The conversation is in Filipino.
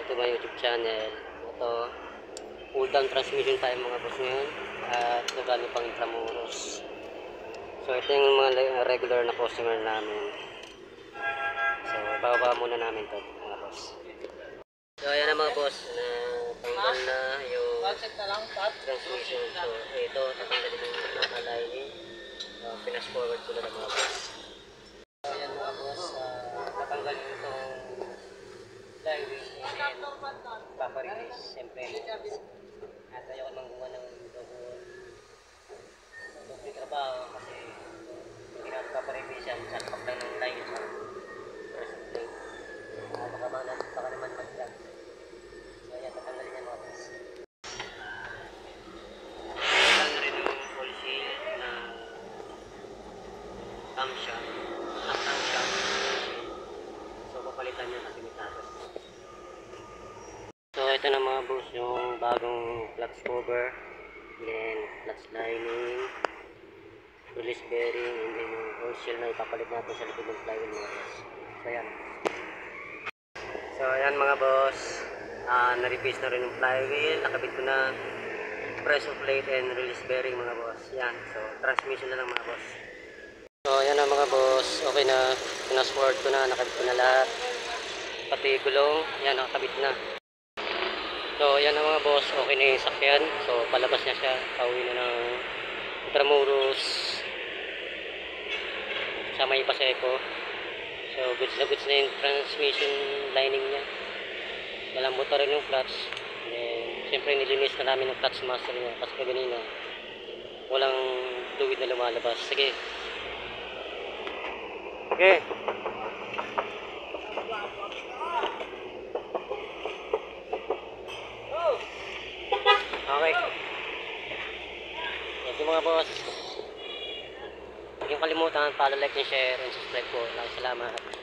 welcome to my YouTube channel. Ito, full down transmission tayo mga boss ngayon at nagamit pang Intramuros. So ito yung mga regular na customer namin. So bababa muna namin to mga boss. So ayan na mga boss, na tanggal na yung transmission. So ito, tatanggalin yung nakalining. Pinas forward ko na mga boss. So ayan mga boss, tatanggal yung itong flywheel and paparelease. Siyempre at ayaw ko mangguha ng double trabaho kasi hindi na paparelease yan, salpak lang ng line sa press plate. Baka naman mag-drag. So ayan, tatanggalin yan mga boss. Tatanggal na rin yung full seal na camshaft. So papalitan nyo kasi may tatas. So ito na mga boss, yung bagong clutch cover, then clutch lining, release bearing, and then yung oil seal na ipapalit natin sa likod ng flywheel mga boss. So ayan mga boss, na-replace na rin yung flywheel, nakabit ko na pressure plate and release bearing mga boss. Yan, so transmission na lang mga boss. So ayan na mga boss, okay na, pinas-forward ko na, nakabit ko na lahat, pati gulong, yan nakakabit na. So yan na mga boss, okay na yung sakyan. So palabas na siya, pauwi na ng Intramuros sa may Paseco. So goods na yung transmission lining niya. Malambot na rin yung clutch. Then siyempre nilinis na namin yung clutch master niya kasi kanina walang fluid na lumalabas. Sige. Okay. Okay. Thank you mga boss. Huwag yung kalimutan, follow, like, and share, and subscribe po. Salamat.